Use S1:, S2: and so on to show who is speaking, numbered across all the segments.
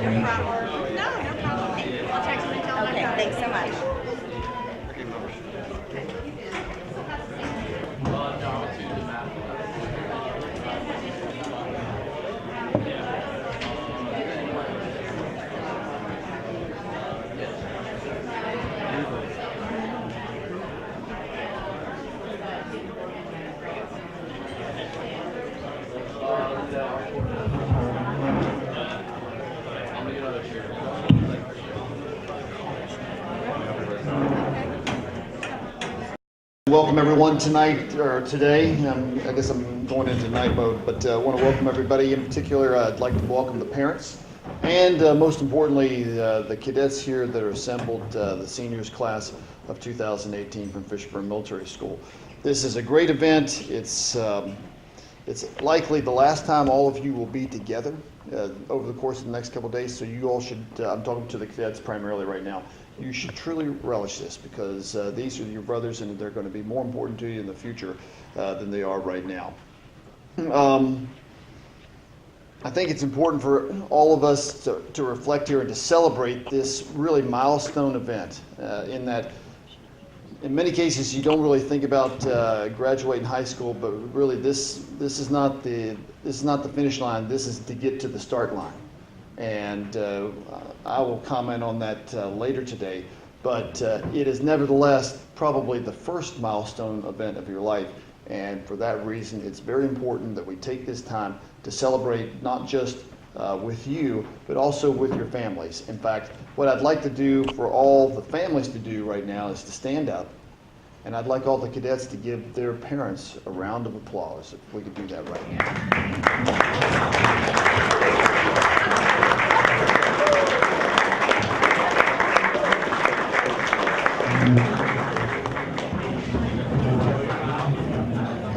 S1: No, no problem. I'll text them and tell them.
S2: Okay, thanks so much.
S3: Welcome everyone tonight, or today. I guess I'm going into night mode, but I want to welcome everybody. In particular, I'd like to welcome the parents and most importantly, the cadets here that are assembled, the seniors class of 2018 from Fishburne Military School. This is a great event. It's likely the last time all of you will be together over the course of the next couple of days, so you all should, I'm talking to the cadets primarily right now, you should truly relish this because these are your brothers and they're going to be more important to you in the future than they are right now. I think it's important for all of us to reflect here and to celebrate this really milestone event in that in many cases you don't really think about graduating high school, but really this is not the finish line. This is to get to the start line. And I will comment on that later today, but it is nevertheless probably the first milestone event of your life, and for that reason it's very important that we take this time to celebrate not just with you, but also with your families. In fact, what I'd like to do for all the families to do right now is to stand up, and I'd like all the cadets to give their parents a round of applause, if we could do that right now.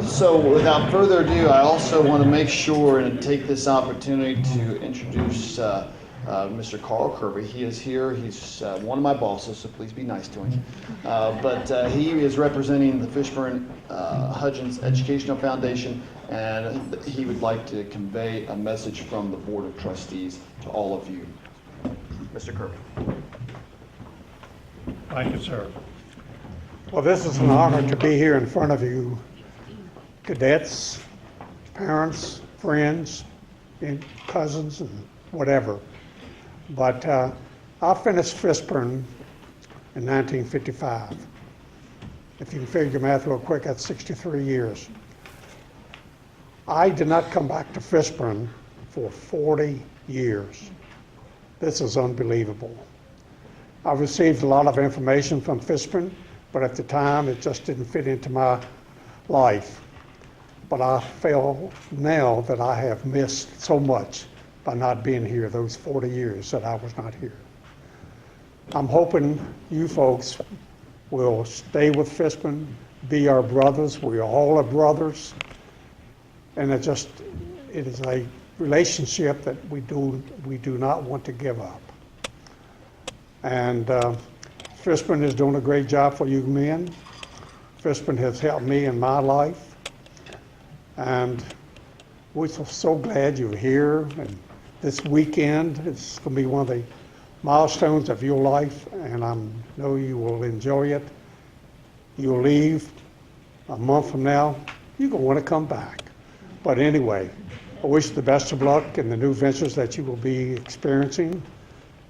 S3: So without further ado, I also want to make sure and take this opportunity to introduce Mr. Carl Kirby. He is here. He's one of my bosses, so please be nice to him. But he is representing the Fishburne Hudgens Educational Foundation, and he would like to convey a message from the Board of Trustees to all of you. Mr. Kirby.
S4: Thank you, sir. Well, this is an honor to be here in front of you, cadets, parents, friends, and cousins, and whatever. But I finished Fishburne in 1955. If you can figure your math real quick, that's 63 years. I did not come back to Fishburne for 40 years. This is unbelievable. I received a lot of information from Fishburne, but at the time it just didn't fit into my life. But I feel now that I have missed so much by not being here those 40 years that I was not here. I'm hoping you folks will stay with Fishburne, be our brothers. We all are brothers. And it is a relationship that we do not want to give up. And Fishburne is doing a great job for you men. Fishburne has helped me in my life. And we're so glad you're here. And this weekend is going to be one of the milestones of your life, and I know you will enjoy it. You'll leave a month from now, you're going to want to come back. But anyway, I wish you the best of luck in the new ventures that you will be experiencing.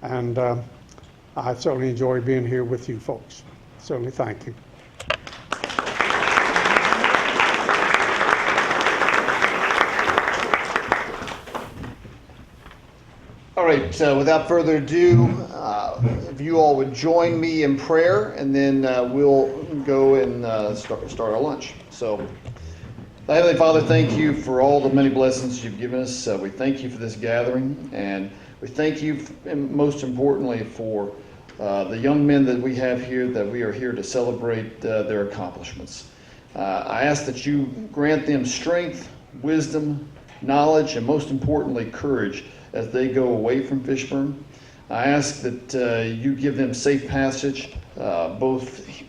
S4: And I certainly enjoy being here with you folks. Certainly thank you.
S3: All right, without further ado, if you all would join me in prayer, and then we'll go and start our lunch. So, Heavenly Father, thank you for all the many blessings you've given us. We thank you for this gathering, and we thank you, most importantly, for the young men that we have here, that we are here to celebrate their accomplishments. I ask that you grant them strength, wisdom, knowledge, and most importantly, courage as they go away from Fishburne. I ask that you give them safe passage, both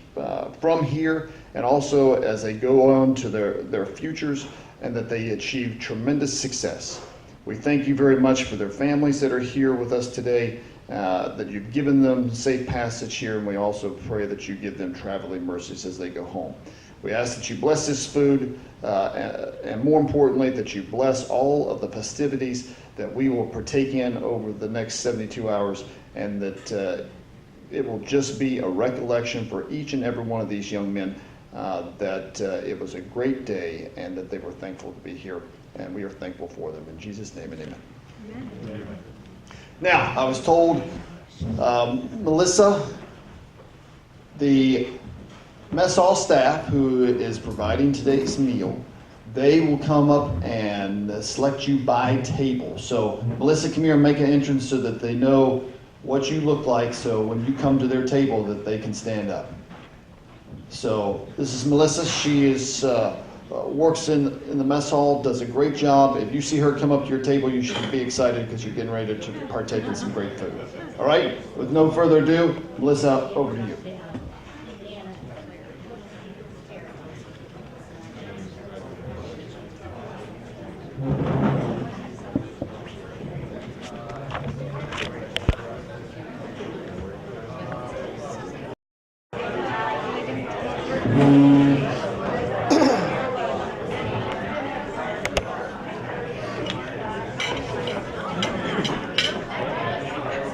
S3: from here and also as they go on to their futures, and that they achieve tremendous success. We thank you very much for their families that are here with us today, that you've given them safe passage here, and we also pray that you give them traveling mercies as they go home. We ask that you bless this food, and more importantly, that you bless all of the festivities that we will partake in over the next 72 hours, and that it will just be a recollection for each and every one of these young men that it was a great day and that they were thankful to be here, and we are thankful for them. In Jesus' name and amen. Amen. Now, I was told, Melissa, the mess hall staff who is providing today's meal, they will come up and select you by table. So Melissa, come here and make an entrance so that they know what you look like, so when you come to their table that they can stand up. So this is Melissa. She is works in the mess hall, does a great job. If you see her come up to your table, you should be excited because you're getting ready to partake in some great food. All right, with no further ado, Melissa, over to you.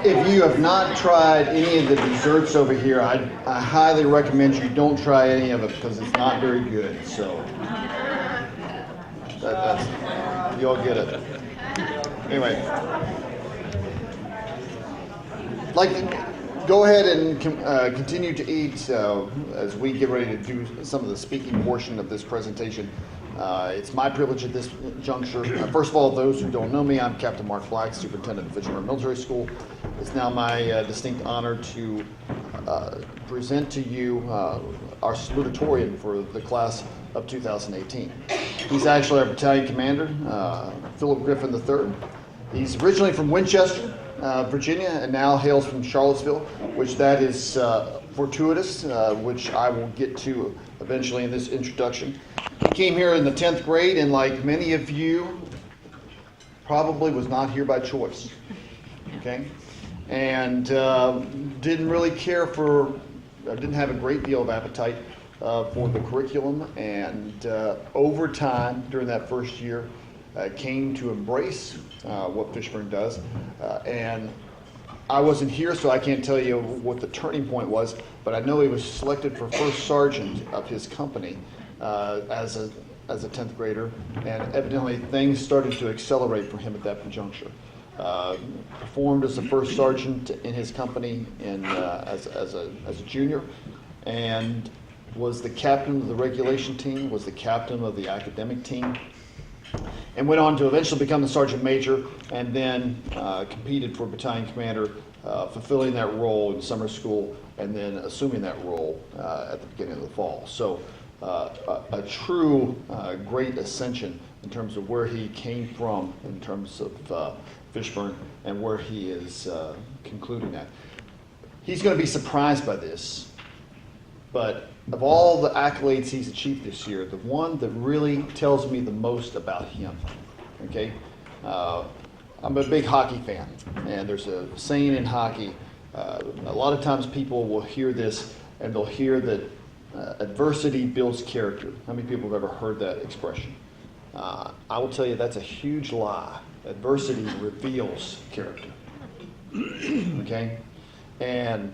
S3: If you have not tried any of the desserts over here, I highly recommend you don't try any of it because it's not very good. So that's you'll get it. Anyway, I'd like to go ahead and continue to eat as we get ready to do some of the speaking portion of this presentation. It's my privilege at this juncture. First of all, those who don't know me, I'm Captain Mark Black, Superintendent of Fishburne Military School. It's now my distinct honor to present to you our salutatorian for the class of 2018. He's actually our battalion commander, Philip Griffin III. He's originally from Winchester, Virginia, and now hails from Charlottesville, which that is fortuitous, which I will get to eventually in this introduction. He came here in the 10th grade, and like many of you, probably was not here by choice, okay? And didn't really care for, didn't have a great deal of appetite for the curriculum, and over time, during that first year, came to embrace what Fishburne does, and I wasn't here, so I can't tell you what the turning point was, but I know he was selected for first sergeant of his company as a 10th grader, and evidently things started to accelerate for him at that juncture. Performed as the first sergeant in his company as a junior, and was the captain of the regulation team, was the captain of the academic team, and went on to eventually become the sergeant major, and then competed for battalion commander, fulfilling that role in summer school, and then assuming that role at the beginning of the fall. So a true great ascension in terms of where he came from in terms of Fishburne and where he is concluding at. He's going to be surprised by this, but of all the accolades he's achieved this year, the one that really tells me the most about him, okay? I'm a big hockey fan, and there's a saying in hockey, a lot of times people will hear this, and they'll hear that adversity builds character. How many people have ever heard that expression? I will tell you that's a huge lie. Adversity reveals character, okay? And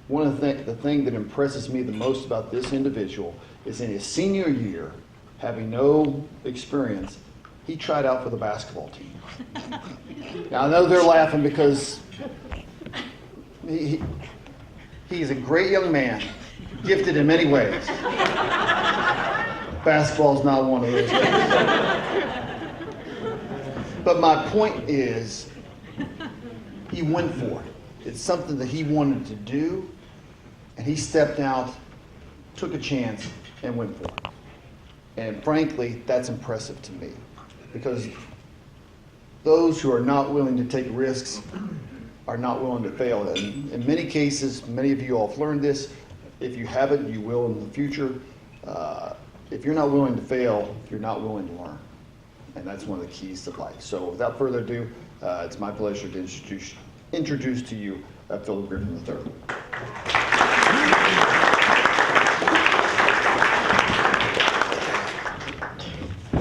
S3: one of the thing that impresses me the most about this individual is in his senior year, having no experience, he tried out for the basketball team. Now I know they're laughing because he's a great young man, gifted in many ways. Basketball's not one of those things. But my point is, he went for it. It's something that he wanted to do, and he stepped out, took a chance, and went for it. And frankly, that's impressive to me, because those who are not willing to take risks are not willing to fail. And in many cases, many of you all have learned this. If you haven't, you will in the future. If you're not willing to fail, you're not willing to learn. And that's one of the keys to life. So without further ado, it's my pleasure to introduce to you Philip Griffin III.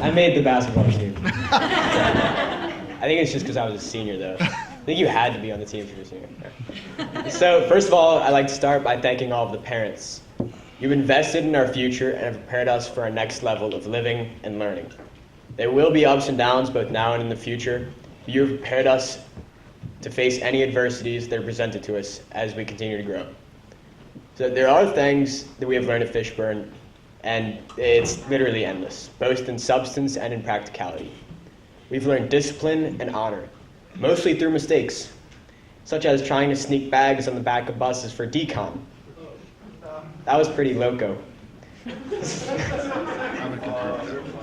S2: I made the basketball team. I think it's just because I was a senior, though. I think you had to be on the team if you were a senior. So, first of all, I'd like to start by thanking all of the parents. You've invested in our future and have prepared us for our next level of living and learning. There will be ups and downs both now and in the future, but you have prepared us to face any adversities that are presented to us as we continue to grow. So there are things that we have learned at Fishburne, and it's literally endless, both in substance and in practicality. We've learned discipline and honor, mostly through mistakes, such as trying to sneak bags on the back of buses for decon. That was pretty loco.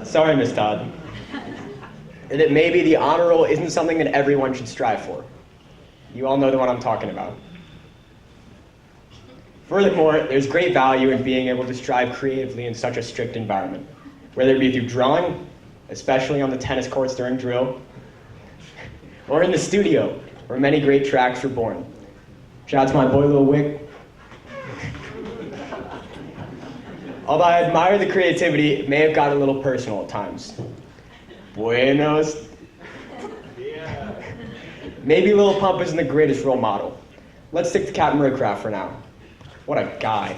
S2: Sorry, Miss Todd. And that maybe the honor roll isn't something that everyone should strive for. You all know the one I'm talking about. Furthermore, there's great value in being able to strive creatively in such a strict environment, whether it be through drawing, especially on the tennis courts during drill, or in the studio, where many great tracks were born. Shout out to my boy Lil Wick. Although I admire the creativity, it may have gotten a little personal at times. Buenos. Maybe Lil Pump isn't the greatest role model. Let's stick to Captain Roadcraft for now. What a guy.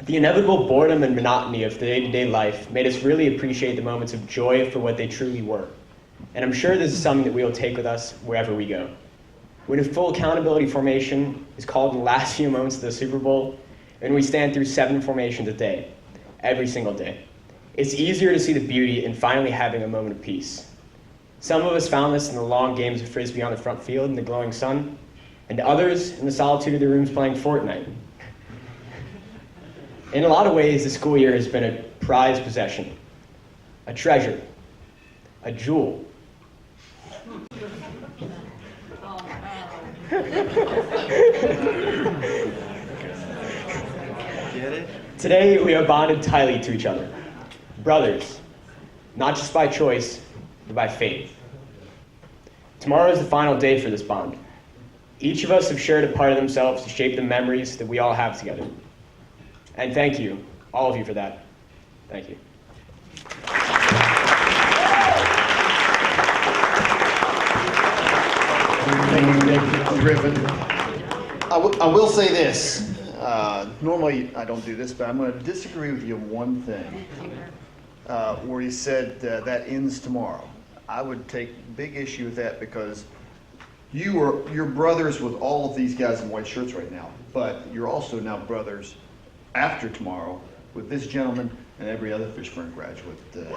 S2: The inevitable boredom and monotony of the day-to-day life made us really appreciate the moments of joy for what they truly were. And I'm sure this is something that we will take with us wherever we go. When a full accountability formation is called in the last few moments of the Super Bowl, and we stand through 7 formations a day, every single day, it's easier to see the beauty in finally having a moment of peace. Some of us found this in the long games of Frisbee on the front field in the glowing sun, and others in the solitude of their rooms playing Fortnite. In a lot of ways, the school year has been a prized possession, a treasure, a jewel. Today, we are bonded tightly to each other, brothers, not just by choice, but by faith. Tomorrow is the final day for this bond. Each of us have shared a part of themselves to shape the memories that we all have together. And thank you, all of you, for that. Thank you.
S3: Thank you, Griffin. I will say this. Normally, I don't do this, but I'm going to disagree with you on one thing. Where you said that ends tomorrow. I would take big issue with that because you're brothers with all of these guys in white shirts right now, but you're also now brothers after tomorrow with this gentleman and every other Fishburne graduate. That's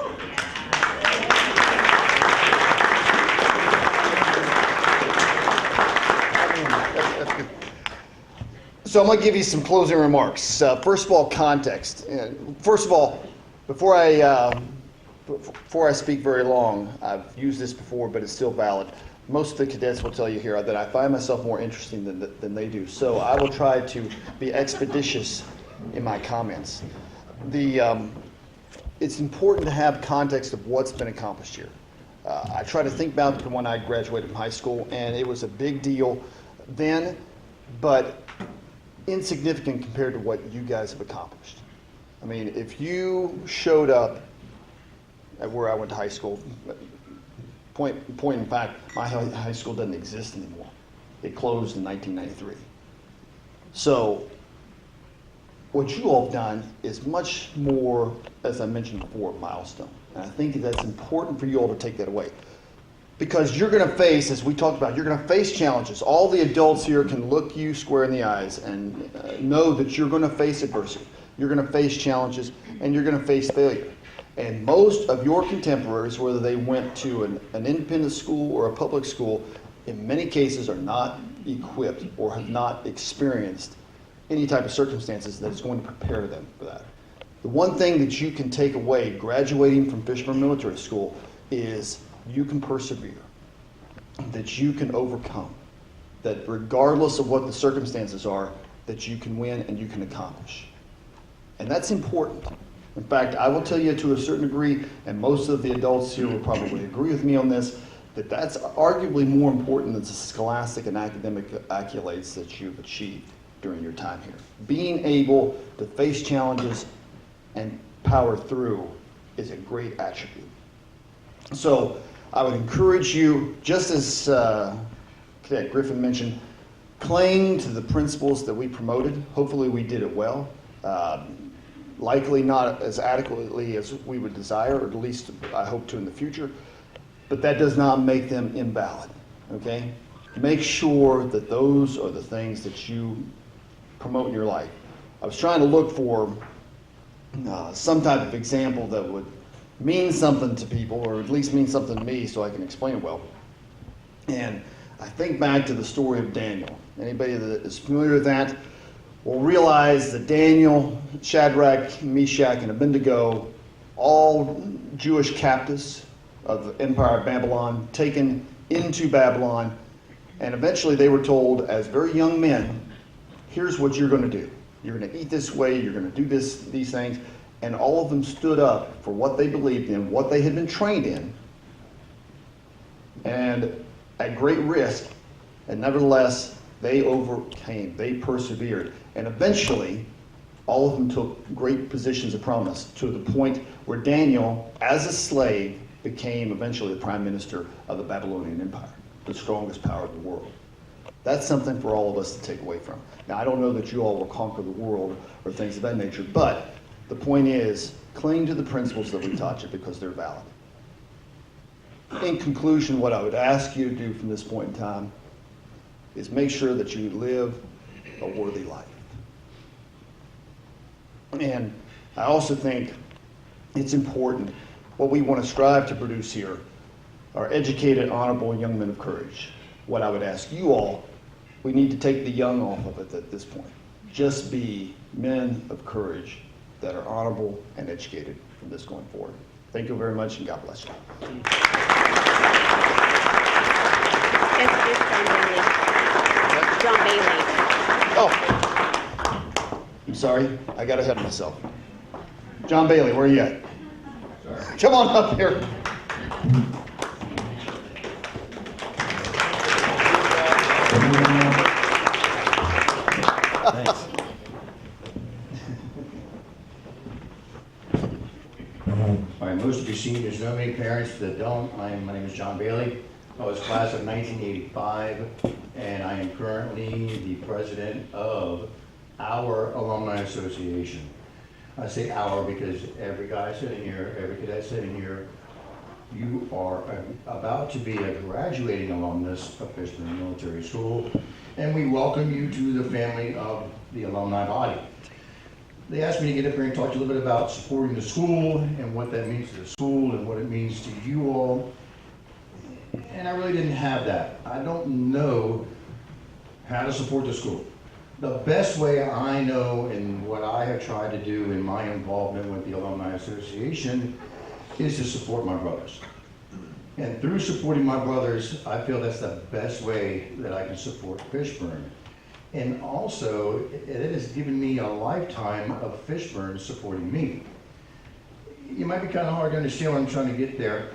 S3: good. So I'm going to give you some closing remarks. First of all, context. First of all, before I speak very long, I've used this before, but it's still valid. Most of the cadets will tell you here that I find myself more interesting than they do. So I will try to be expeditious in my comments. It's important to have context of what's been accomplished here. I try to think back to when I graduated from high school, and it was a big deal then, but insignificant compared to what you guys have accomplished. I mean, if you showed up at where I went to high school, point in fact, my high school doesn't exist anymore. It closed in 1993. So what you all have done is much more, as I mentioned before, a milestone. And I think that's important for you all to take that away. Because you're going to face, as we talked about, you're going to face challenges. All the adults here can look you square in the eyes and know that you're going to face adversity. You're going to face challenges, and you're going to face failure. And most of your contemporaries, whether they went to an independent school or a public school, in many cases are not equipped or have not experienced any type of circumstances that is going to prepare them for that. The one thing that you can take away graduating from Fishburne Military School is you can persevere, that you can overcome, that regardless of what the circumstances are, that you can win and you can accomplish. And that's important. In fact, I will tell you to a certain degree, and most of the adults here will probably agree with me on this, that that's arguably more important than the scholastic and academic accolades that you've achieved during your time here. Being able to face challenges and power through is a great attribute. So I would encourage you, just as Cadet Griffin mentioned, cling to the principles that we promoted. Hopefully we did it well. Likely not as adequately as we would desire, or at least I hope to in the future, but that does not make them invalid, okay? Make sure that those are the things that you promote in your life. I was trying to look for some type of example that would mean something to people, or at least mean something to me so I can explain it well. And I think back to the story of Daniel. Anybody that is familiar with that will realize that Daniel, Shadrach, Meshach, and Abednego, all Jewish captives of the Empire of Babylon, taken into Babylon, and eventually they were told as very young men, here's what you're going to do. You're going to eat this way, you're going to do these things, and all of them stood up for what they believed in, what they had been trained in, and at great risk, and nevertheless, they overcame, they persevered, and eventually, all of them took great positions of promise to the point where Daniel, as a slave, became eventually the prime minister of the Babylonian Empire, the strongest power of the world. That's something for all of us to take away from. Now, I don't know that you all will conquer the world or things of that nature, but the point is, cling to the principles that we taught you because they're valid. In conclusion, what I would ask you to do from this point in time is make sure that you live a worthy life. And I also think it's important, what we want to strive to produce here are educated, honorable young men of courage. What I would ask you all, we need to take the young off of it at this point. Just be men of courage that are honorable and educated from this going forward. Thank you very much, and God bless you.
S1: It's John Bailey.
S3: Oh, I'm sorry, I got ahead of myself. John Bailey, where are you at? Sorry. Come on up here.
S5: Thanks. All right, most of you seniors know me. Parents that don't, my name is John Bailey. I was class of 1985, and I am currently the president of our Alumni Association. I say our because every guy sitting here, every cadet sitting here, you are about to be a graduating alumnus of Fishburne Military School, and we welcome you to the family of the alumni body. They asked me to get up here and talk to you a little bit about supporting the school and what that means to the school and what it means to you all. And I really didn't have that. I don't know how to support the school. The best way I know and what I have tried to do in my involvement with the Alumni Association is to support my brothers. And through supporting my brothers, I feel that's the best way that I can support Fishburne. And also, it has given me a lifetime of Fishburne supporting me. It might be kind of hard to understand what I'm trying to get there.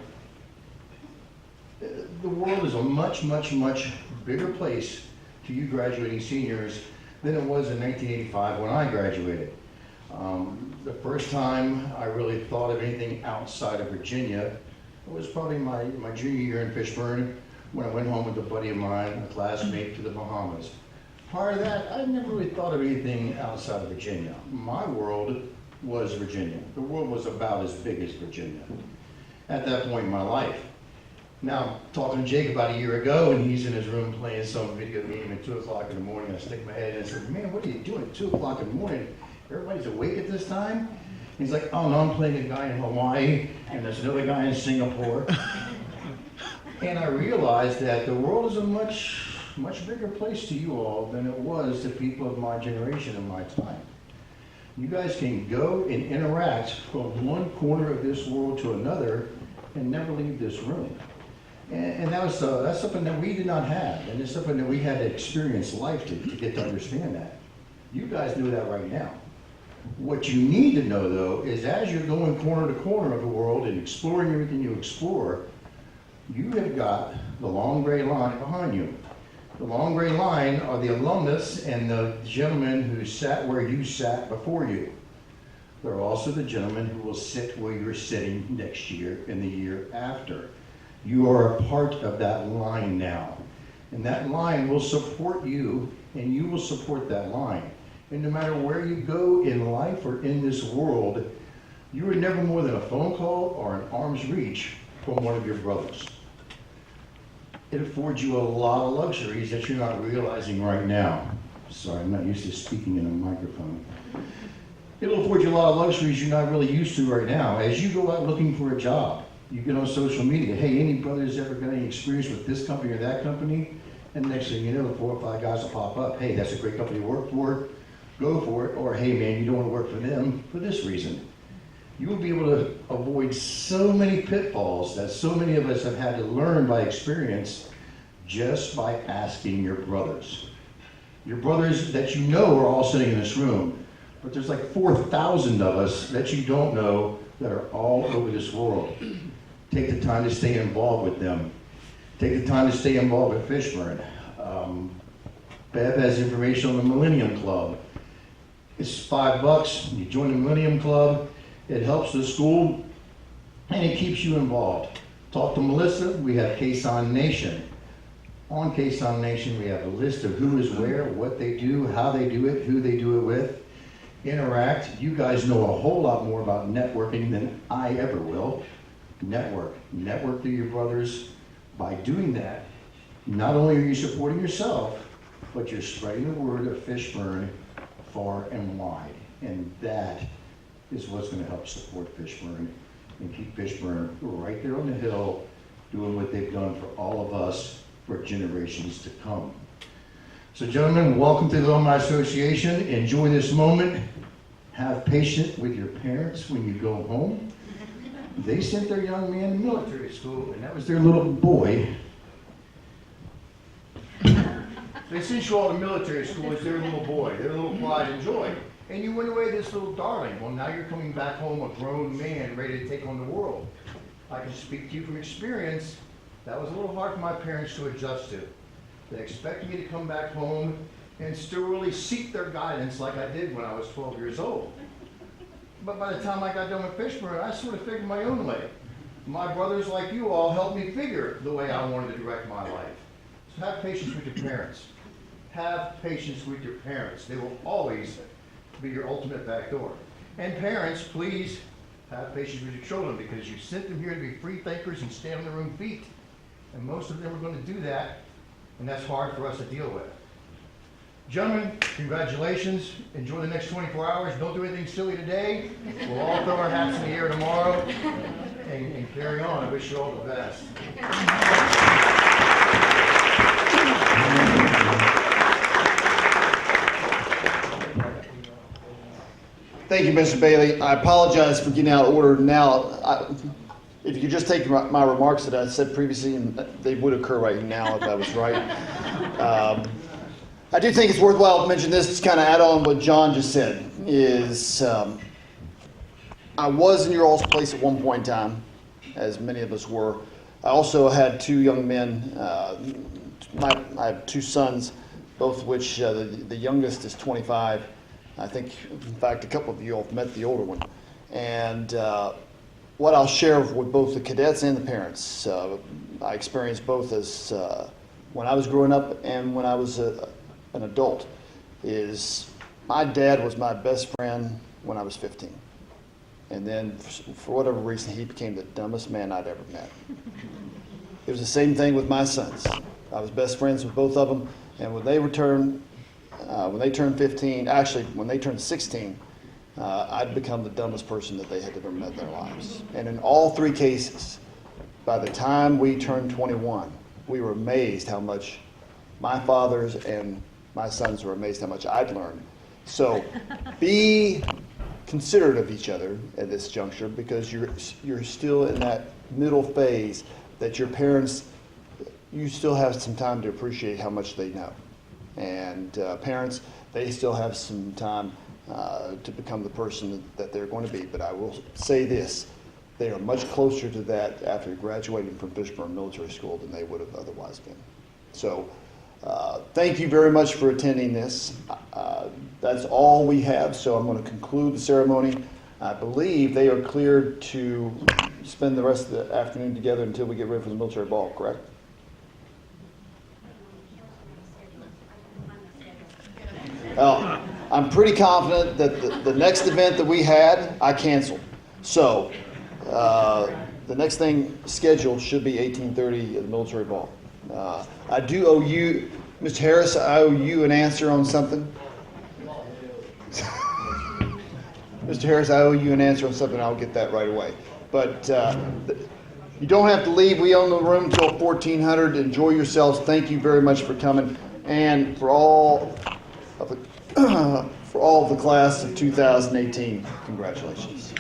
S5: The world is a much, much, much bigger place to you graduating seniors than it was in 1985 when I graduated. The first time I really thought of anything outside of Virginia was probably my junior year in Fishburne when I went home with a buddy of mine, a classmate, to the Bahamas. Prior to that, I never really thought of anything outside of Virginia. My world was Virginia. The world was about as big as Virginia at that point in my life. Now, talking to Jake about a year ago, and he's in his room playing some video game at 2 o'clock in the morning, I stick my head in and said, man, what are you doing at 2 o'clock in the morning? Everybody's awake at this time? He's like, oh no, I'm playing a guy in Hawaii, and there's another guy in Singapore. And I realized that the world is a much bigger place to you all than it was to people of my generation and my time. You guys can go and interact from one corner of this world to another and never leave this room. And that's something that we did not have, and it's something that we had to experience life to get to understand that. You guys do that right now. What you need to know, though, is as you're going corner to corner of the world and exploring everything you explore, you have got the long gray line behind you. The long gray line are the alumnus and the gentlemen who sat where you sat before you. They're also the gentlemen who will sit where you're sitting next year and the year after. You are a part of that line now. And that line will support you, and you will support that line. And no matter where you go in life or in this world, you are never more than a phone call or an arm's reach from one of your brothers. It affords you a lot of luxuries that you're not realizing right now. Sorry, I'm not used to speaking in a microphone. It'll afford you a lot of luxuries you're not really used to right now. As you go out looking for a job, you get on social media, hey, any brothers ever got any experience with this company or that company? And the next thing you know, 4 or 5 guys will pop up. Hey, that's a great company to work for. Go for it. Or, hey, man, you don't want to work for them for this reason. You will be able to avoid so many pitfalls that so many of us have had to learn by experience just by asking your brothers. Your brothers that you know are all sitting in this room, but there's like 4,000 of us that you don't know that are all over this world. Take the time to stay involved with them. Take the time to stay involved with Fishburne. Bev has information on the Millennium Club. It's $5. You join the Millennium Club. It helps the school, and it keeps you involved. Talk to Melissa. We have Quezon Nation. On Quezon Nation, we have a list of who is where, what they do, how they do it, who they do it with. Interact. You guys know a whole lot more about networking than I ever will. Network. Network to your brothers. By doing that, not only are you supporting yourself, but you're spreading the word of Fishburne far and wide. And that is what's going to help support Fishburne and keep Fishburne right there on the hill doing what they've done for all of us for generations to come. So gentlemen, welcome to the Alumni Association. Enjoy this moment. Have patience with your parents when you go home. They sent their young man to military school, and that was their little boy. They sent you all to military school as their little boy, their little pride and joy. And you went away this little darling. Well, now you're coming back home a grown man ready to take on the world. I can speak to you from experience. That was a little hard for my parents to adjust to. They expected me to come back home and still really seek their guidance like I did when I was 12 years old. But by the time I got done with Fishburne, I sort of figured my own way. My brothers, like you all, helped me figure the way I wanted to direct my life. So have patience with your parents. Have patience with your parents. They will always be your ultimate backdoor. And parents, please have patience with your children, because you sent them here to be free thinkers and stand on their own feet. And most of them are going to do that, and that's hard for us to deal with. Gentlemen, congratulations. Enjoy the next 24 hours. Don't do anything silly today. We'll all throw our hats in the air tomorrow and carry on. I wish you all the best.
S3: Thank you, Mr. Bailey. I apologize for getting out of order now. If you could just take my remarks that I said previously, and they would occur right now if I was right. I do think it's worthwhile to mention this, to kind of add on what John just said, is I was in your all's place at one point in time, as many of us were. I also had 2 young men. I have 2 sons, both of which the youngest is 25. I think, in fact, a couple of you all have met the older one. And what I'll share with both the cadets and the parents, I experienced both as when I was growing up and when I was an adult, is my dad was my best friend when I was 15. And then, for whatever reason, he became the dumbest man I'd ever met. It was the same thing with my sons. I was best friends with both of them, and when they turned 15, actually, when they turned 16, I'd become the dumbest person that they had ever met in their lives. And in all 3 cases, by the time we turned 21, we were amazed how much my fathers and my sons were amazed how much I'd learned. So be considerate of each other at this juncture, because you're still in that middle phase that your parents, you still have some time to appreciate how much they know. And parents, they still have some time to become the person that they're going to be. But I will say this, they are much closer to that after graduating from Fishburne Military School than they would have otherwise been. So thank you very much for attending this. That's all we have, so I'm going to conclude the ceremony. I believe they are cleared to spend the rest of the afternoon together until we get ready for the military ball, correct? I'm pretty confident that the next event that we had, I canceled. So the next thing scheduled should be 18:30 at the military ball. I do owe you, Mr. Harris, I owe you an answer on something. Mr. Harris, I owe you an answer on something. I'll get that right away. But you don't have to leave. We own the room until 1400. Enjoy yourselves. Thank you very much for coming. And for all of the class of 2018, congratulations.